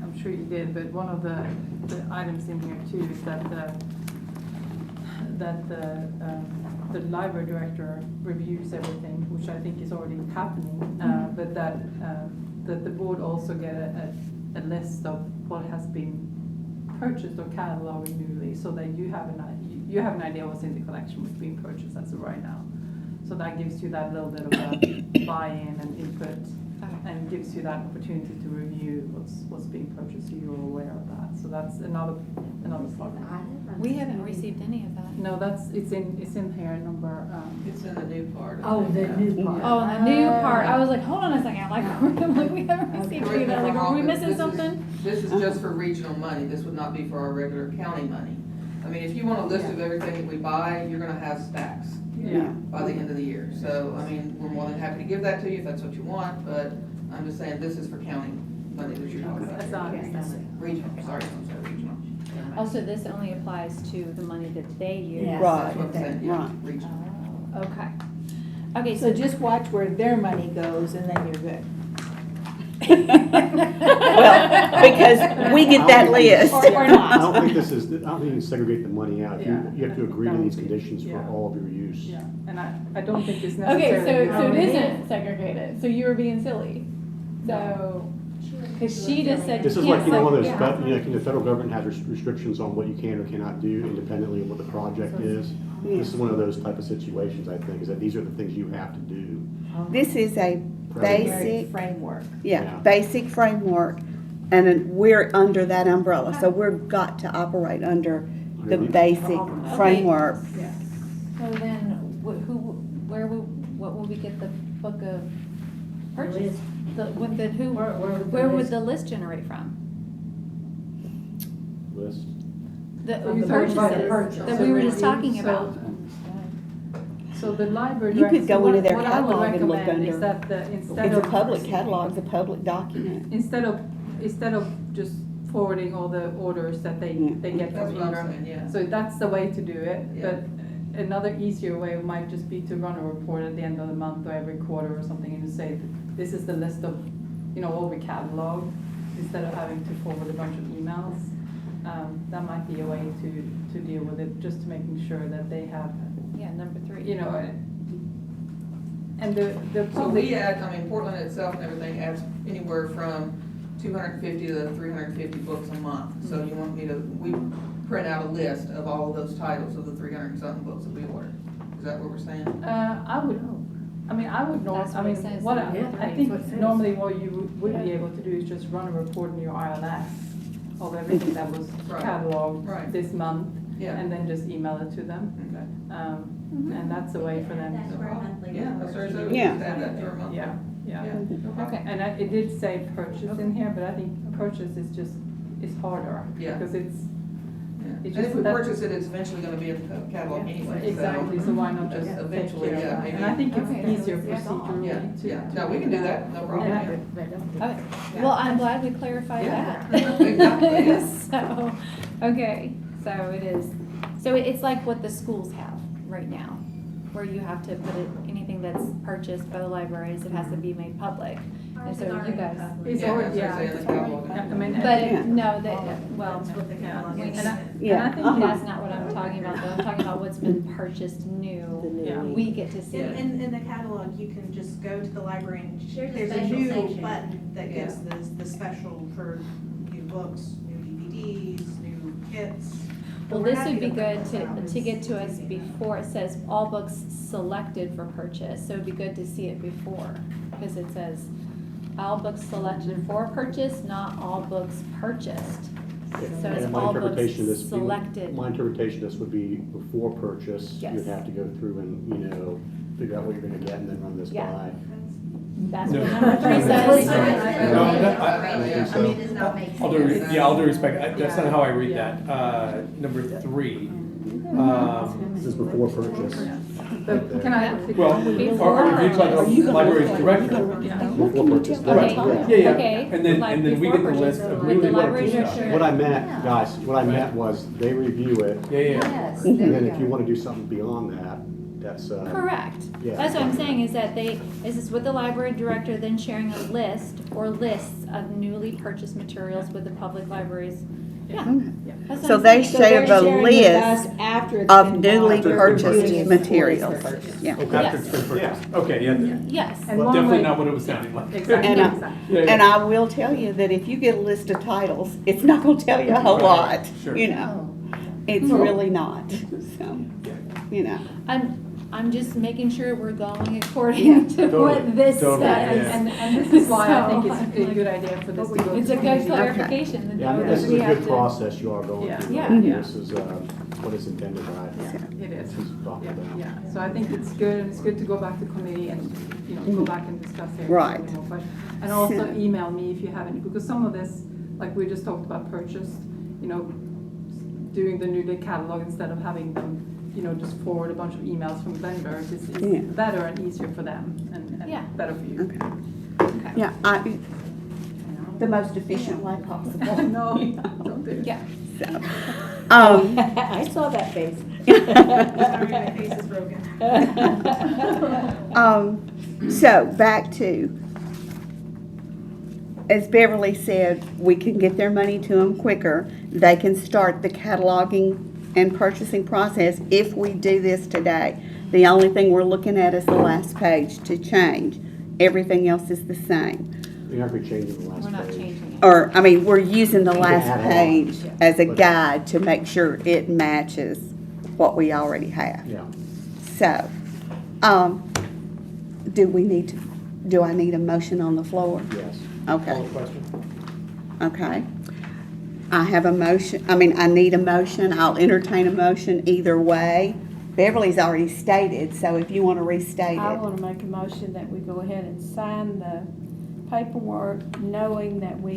I'm sure you did, but one of the items in here too is that the library director reviews everything, which I think is already happening, but that the board also get a list of what has been purchased or cataloged newly, so that you have an idea what's in the collection, what's being purchased as of right now. So that gives you that little bit of a buy-in and input and gives you that opportunity to review what's being purchased, so you're aware of that. So that's another part. We haven't received any of that. No, it's in here number. It's in the new part. Oh, the new part. Oh, the new part, I was like, hold on a second, like, I'm like, we haven't received any of that, like, are we missing something? This is just for regional money, this would not be for our regular county money. I mean, if you want a list of everything that we buy, you're gonna have stacks Yeah. by the end of the year. So, I mean, we're more than happy to give that to you if that's what you want, but I'm just saying, this is for county money that you're talking about. That's not understanding. Regional, sorry, I'm sorry, regional. Also, this only applies to the money that they use. Yeah. Right, That's what I'm saying, yeah, right. regional. Okay. Okay, So just watch where their money goes and then you're good. Well, because we get that list. Or I not. don't think this is, I don't think you segregate the money out. Yeah. You have to agree to these conditions for Yeah. all of your use. Yeah, and I don't think it's Okay, necessarily. so it isn't segregated, so you were being silly. So, because she just said This you is like, can't you know, one of those, segregate. the federal government has restrictions on what you can or cannot do independently of what the project is. This is one of those type of situations, I think, is that these are the things you have to do. This is a basic, Framework. yeah, basic framework, and then we're under that umbrella, so we've got to operate under the basic framework. So then, what will we get the book of purchase? Where would the list generate from? List. The the purchases purchase. that we were just talking So- about. So the library. You director- could go so into what- their what I would catalog and look recommend is under- that instead It's a of. public catalog, it's a public document. Instead of just forwarding all the orders that they get That's from what I'm Ingram. saying, yeah. So that's the way to do it, Yeah. but another easier way might just be to run a report at the end of the month or every quarter or something and to say, this is the list of, all we catalog, instead of having to forward a bunch of emails. That might be a way to deal with it, just to making sure that they have, Yeah, number 3. and the So public. we add, I mean, Portland itself and everything adds anywhere from 250 to 350 books a month. So you want me to, we print out a list of all of those titles of the 300 and something books that we ordered. Is that what we're saying? I would That's what it says. what Yeah, I that's think what it says. normally what you would be able to do is just run a report in your ILS of everything that was Right. cataloged Right. this month, Yeah. and then just email it to them. Okay. And that's a way for them That's to. for a monthly. Yeah, that's what I said, we Yeah. just add that to our monthly. Yeah, yeah. Yeah. Okay. And it did say purchase in here, but I think purchase is harder. Yeah. Because it's, Yeah. It's And if just we that- purchase it, it's eventually gonna be in the catalog anyway, so. exactly, so why not just Yeah. take Eventually, care of yeah, that? maybe. And I think it's Okay. easier Yeah, procedurally to. yeah, no, we can do that, no problem. And yeah. Okay, well, I'm glad we clarified Yeah. that. Exactly, yeah. So, okay, so it is, so it's like what the schools have right now, where you have to put it, anything that's purchased by the libraries, it has to be made public. And Ours so is you already guys, public. It's Yeah, already, that's what I say in the catalog. I mean, but no, they, well, That's what the catalog we is. And I Yeah, think that's not what I'm talking about, though, I'm talking about what's been purchased new, Yeah. we get to see. In the catalog, you can just go to the library and There's a there's a special new section. button that gives the special for new books, new DVDs, new kits. But Well, we're this happy would be to good put them to get to us out. before, it says all books selected for purchase, so it'd be good to see it before, because it says all books selected for purchase, not all books purchased. So it's And my all books interpretation of this, selected. my interpretation of this would be before purchase, Yes. you'd have to go through and, figure out what you're gonna get and then run this Yeah. by. That's No. what number 3 No, says. No, I don't think I so. mean, It does not make All sense. due, yeah, all due respect, that's not how I read Yeah. that. Number 3. This is before purchase. But can I? Well, are you talking about the library's director? Yeah. Before purchase. Right, Okay. yeah, yeah, Okay. and then, Like and then we before get the purchase, list of like the newly library purchased stuff. director. What I meant, guys, what I meant was they review it, Yeah, yeah, Yes, and there then you if you go. wanna do something beyond that, that's, Correct. Yeah. That's what I'm saying, is that is this with the library director then sharing a list or lists of newly purchased materials with the public libraries? Yeah. That's what So I'm they saying. share they're the sharing with us list after it's of been newly bought. They're purchased reviewing it before it's materials. purchased. Yeah. after it's been purchased. Okay, yeah, Yes. And well, one definitely way- not what it was sounding like. Exactly, And I- exactly. Yeah, yeah. And I will tell you that if you get a list of titles, it's not gonna tell you a whole Right, lot, sure. you know? It's really not, so, you know. I'm just making sure we're going according to Totally, what this totally, says. yeah. And this is why I think So, it's a good idea for this to go to It's a good committee. clarification. that Yeah, I mean, that this is we a have good to- process you are going Yeah. through. Yeah. Yeah. This is what it's intended by. Yeah, it is. She's talking Yeah, about. yeah, so I think it's good, and it's good to go back to committee and, you know, go back and discuss it. Right. And also So- email me if you have any, because some of this, like we just talked about purchase, you know, doing the new catalog instead of having them, you know, just forward a bunch of emails from vendors is Yeah. better and easier for them and Yeah. better for you. Okay. Yeah, the most efficient way possible. No, don't do it. Yeah. So, I saw that face. Sorry, my face is broken. so back to, as Beverly said, we can get their money to them quicker. They can start the cataloging and purchasing process if we do this today. The only thing we're looking at is the last page to change. Everything else is the same. You're not going to change the last We're not page. changing it. Or, I mean, we're using the can last add on. page as a But- guide to make sure it matches what we already have. Yeah. So, do I need a motion on the floor? Yes. Okay, Call the question. okay. I have a motion, I need a motion. I'll entertain a motion either way. Beverly's already stated, so if you want to restate I it. want to make a motion that we go ahead and sign the paperwork, knowing that we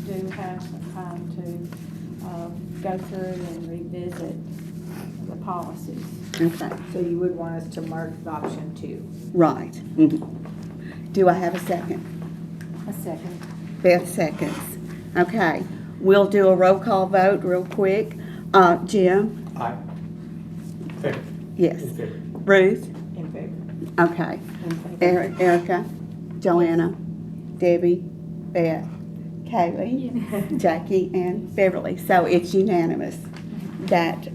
do have some time to go through and revisit the policies. Okay, So you would want us to mark option 2. right. Mhm. Do I have a second? A second. Beth seconds. Okay, we'll do a roll call vote real quick. Jim? Aye. Favor. Yes. In favor. Ruth? In favor. Okay. Erica? Joanna? Debbie? Beth? Kaylee? Jackie? And Beverly. So it's unanimous that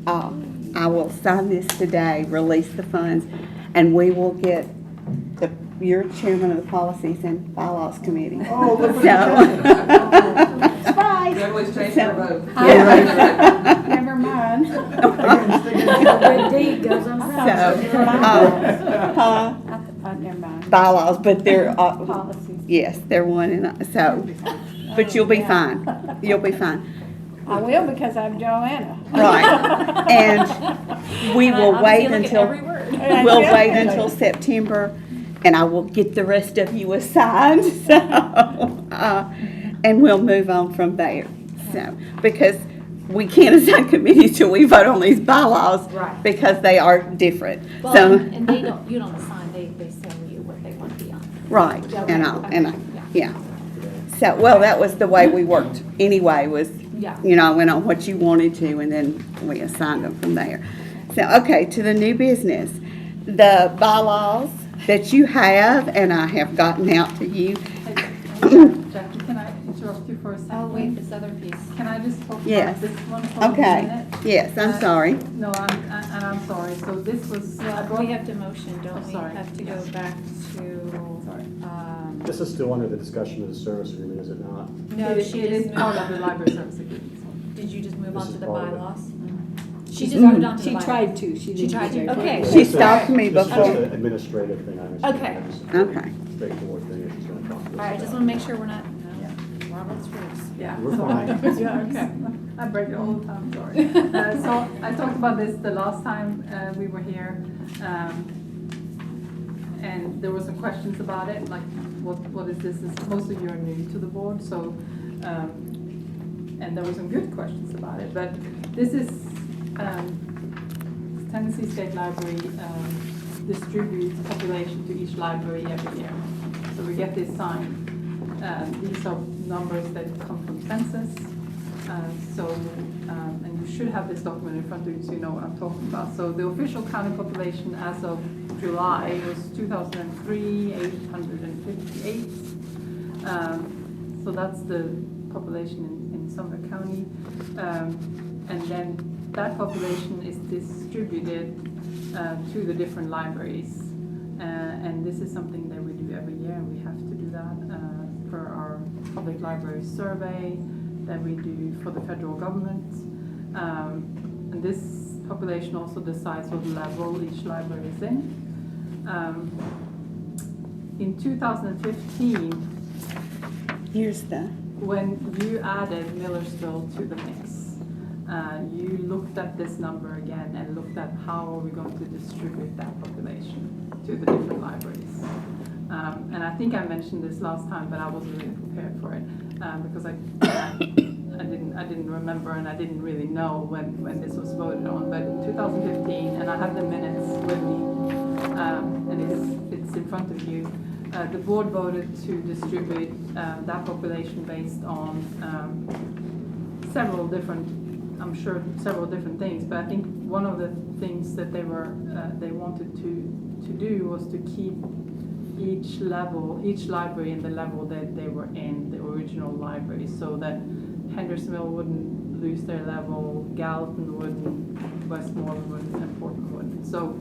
I will sign this today, release the funds, and we will get your chairman of the Policies and Bylaws Committee. Oh, look So. Surprise! Beverly's changed her vote. Yeah. Never mind. Good deed goes So, Never mind. bylaws, but they're, Policies. yes, they're one and, so, but you'll be fine. You'll be fine. I will because I'm Joanna. Right. And we And I will obviously wait look at until, every word. we'll wait until September, and I will get the rest of you assigned, so, and we'll move on from there. So, because we can't assign committees till we vote on these bylaws. Right. Because they are different. Well, So, and they don't, you don't assign, they send you what they want to be on. right, Okay, and okay, yeah. So, well, that was the way we worked anyway, was, Yeah. you know, I went on what you wanted to, and then we assigned them from there. So, okay, to the new business. The bylaws that you have, and I have gotten out to you. Jackie, can I interrupt you for a second? Oh, wait, this other piece. Can I just talk Yes. about this one for a Okay, minute? yes, I'm sorry. No, I'm sorry. So this was, I Well, brought, we have to motion, don't Oh, we? sorry. Have to go Yes. back to, sorry. This is still under the discussion of the service agreement, is it not? no, It she is just part of moved, the library service agreement. did you just move This on is to the part of it. bylaws? She just moved on to the She bylaws. tried to, she She didn't. tried get to, there. okay. She stopped me This is just before. an administrative thing, I understand. Okay. This is Okay. a straightforward thing that she's going to talk to us All right, just about. want to make sure we're not, Robert's rules. Yeah. We're fine. Yeah, okay. I break it all the time, sorry. So I talked about this the last time we were here. And there were some questions about it, like what is this? Most of you are new to the board, so, and there were some good questions about it. But this is, Tennessee State Library distributes population to each library every year. So we get this signed. These are numbers that come from census. And you should have this document in front of you so you know what I'm talking about. So the official county population as of July was 2003, 858. So that's the population in Sumner County. And then that population is distributed to the different libraries. And this is something that we do every year. We have to do that for our public library survey that we do for the federal government. And this population also decides what level each library is in. In 2015, Here's the, when you added Millersville to the mix, you looked at this number again and looked at how are we going to distribute that population to the different libraries. And I think I mentioned this last time, but I wasn't really prepared for it because I didn't remember and I didn't really know when this was voted on. But in 2015, and I have the minutes with me, and it's in front of you. The board voted to distribute that population based on several different things. But I think one of the things that they wanted to do was to keep each library in the level that they were in, the original library, so that Hendersonville wouldn't lose their level, Gallatin wouldn't, Westmoreland wouldn't, and Portland wouldn't. So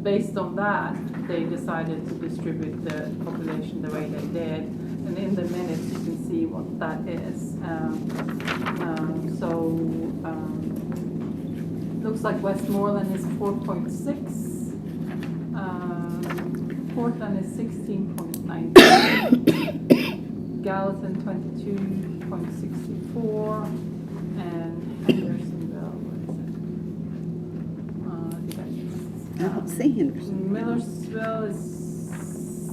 based on that, they decided to distribute the population the way they did. And in the minutes, you can see what that is. Looks like Westmoreland is 4.6. Portland is 16.9. Gallatin 22.64. And Hendersonville, what is it? I don't see Henderson. Millersville is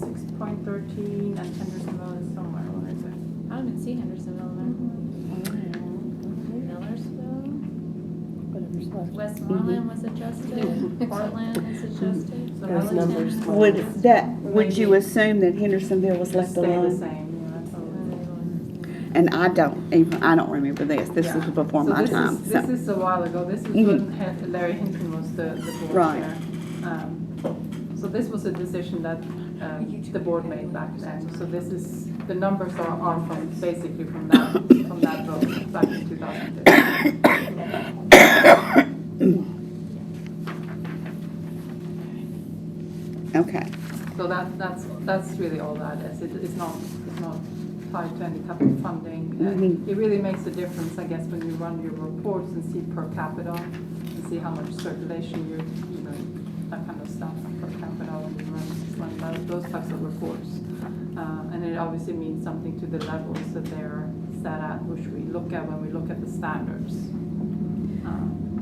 6.13 and Hendersonville is somewhere, where is it? I don't even see Hendersonville there. Millersville. Westmoreland was adjusted, Portland is adjusted. So Those numbers. Would you assume that Hendersonville was left Stay the alone? same, yeah, totally. And I don't remember this. This was Yeah. before So my this time. This is a while ago. This is when Larry Hinton was the board Right. chair. So this was a decision that the board made back then. So the numbers are from basically from that vote back in 2015. Okay. So that's really all that is. It's not tied to any type of funding. It really makes a difference, I guess, when you run your reports and see per capita and see how much circulation that kind of stuff per capita when you run those types of reports. And it obviously means something to the levels that they're set at, which we look at when we look at the standards.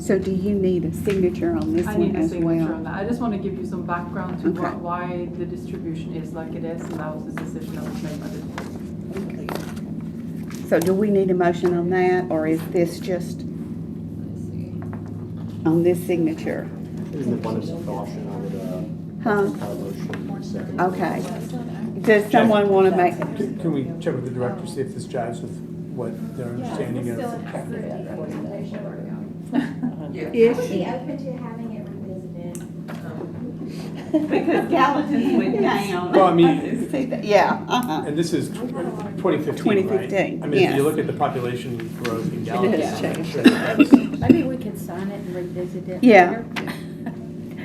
So do you need a signature on this I one need a as signature well? on that. I just want to give you some background to Okay. why the distribution is like it is, and that was the decision that was made by the board. So do we need a motion on that, or is this just on this signature? In the abundance of caution, I would, Huh? motion second. Okay. Does someone want to make, Can we check with the director, see if this jives with what their understanding is? Yeah. I would be open to having it revisited. because Gallatin's went down. Well, I mean- See that? Yeah, And this is 2015, 2015, right? I mean, if yes. you look at the population growth in Gallatin. has changed. Maybe we could sign it and revisit it Yeah. later.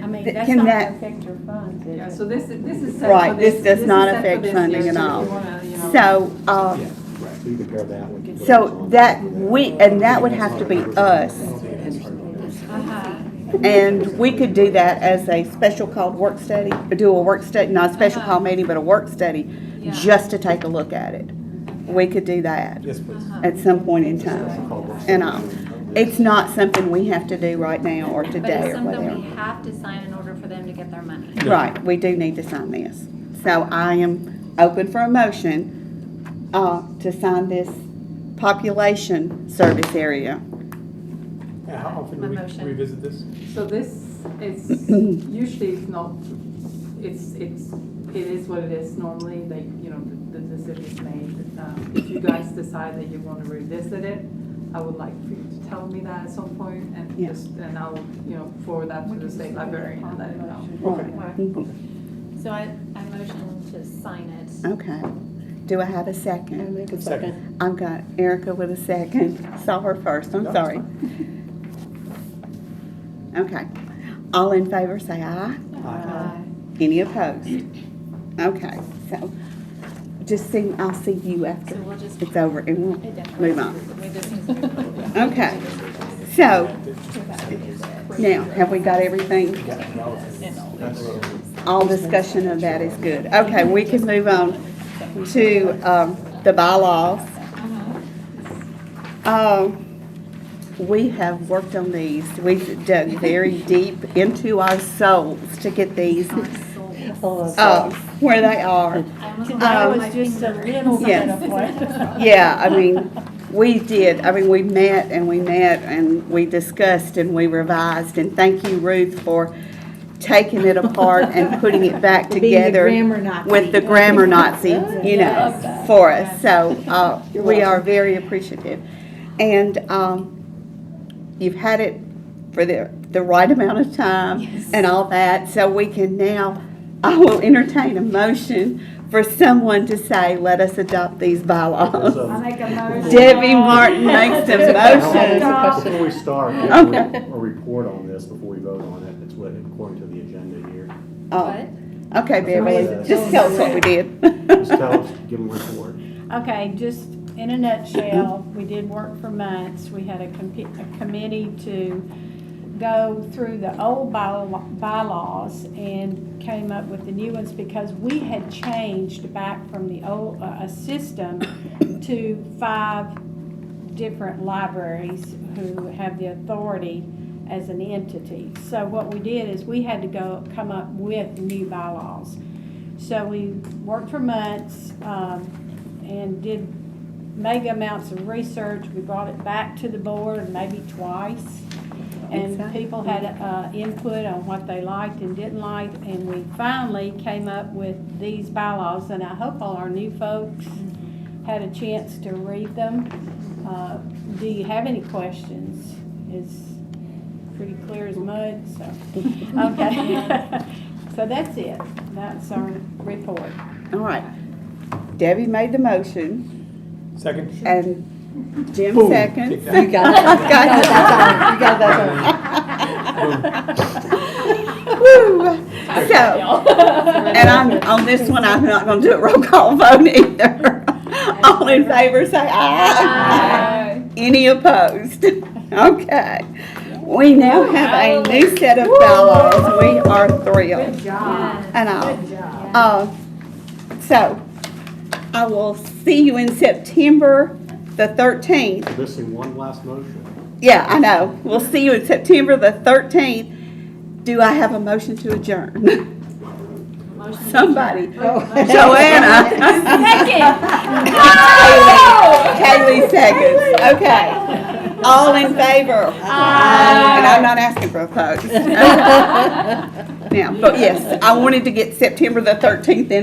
I mean, Th- that's can not that- gonna affect your funds, is Yeah, it? so this is set Right, for this. this does not is set for affect this funding year, at so if all. you wanna, So, Yeah, right, so you compare that with. what so was on that there. and that would have to be us. And we could do that as a special called work study, or do a work study, not a special call meeting, but a work study, Yeah. just to take a look at it. We could do that Yes, please. at some point in time. And it's not something we have to do right now or But today it's or something we whatever. have to sign in order for them to get their money. Right, we do need to sign this. So I am open for a motion, to sign this population service area. How often My do we motion. revisit this? So this is, usually it's not, it is what it is normally, the decision's made. If you guys decide that you want to revisit it, I would like for you to tell me that at some point and Yeah. and I'll, forward that to the state librarian and let it know. Mhm. So I motion to sign it. Okay. Do I have a second? Second. I've got Erica with a second. Saw her first, I'm No, sorry. Okay. All in favor, say aye. Any opposed? Okay, so just see, I'll see you after So we'll just. it's over and we'll It definitely- move on. We just need to- Okay, so Now, have we got everything? All discussion of that is good. Okay, we can move on to the bylaws. We have worked on these. We've dug very deep into our souls to get these where they are. That was just a little bit yes. of what. Yeah, I mean, we did. I mean, we met and we discussed and we revised. And thank you, Ruth, for taking it apart and putting it back Being the together grammar Nazi. with the grammar Nazi, you know, for us. So we are very appreciative. And you've had it for the right amount of time and all that. So we can now, I will entertain a motion for someone to say, let us adopt these bylaws. I make a motion. Debbie Martin makes the motion. Before we start, a report on this, before we vote on it, it's what, according to the agenda here. Oh, okay, Beverly, just tell us what we did. Just tell us, give them a report. Okay, just in a nutshell, we did work for months. We had a committee to go through the old bylaws and came up with the new ones because we had changed back from the old system to 5 different libraries who have the authority as an entity. So what we did is we had to come up with new bylaws. So we worked for months and did mega amounts of research. We brought it back to the board maybe twice. And people had input on what they liked and didn't like, and we finally came up with these bylaws, and I hope all our new folks had a chance to read them. Do you have any questions? It's pretty clear as mud, so, okay. So that's it. That's our report. All right. Debbie made the motion Second? and Jim Boom. seconds. Kick You that. got it. You got that on. Woo. So, and on this one, I'm not going to do a roll call vote either. All in favor, say aye. Any opposed? Okay. We now have a new set of bylaws. We are thrilled. Good job. And Good job. so, I will see you in September the 13th. We're missing one last motion. Yeah, I know. We'll see you in September the 13th. Do I have a motion to adjourn? Somebody. Joanna. Kaylee seconds. Okay. All in favor? And I'm not asking for a vote. Now, but yes, I wanted to get September the 13th in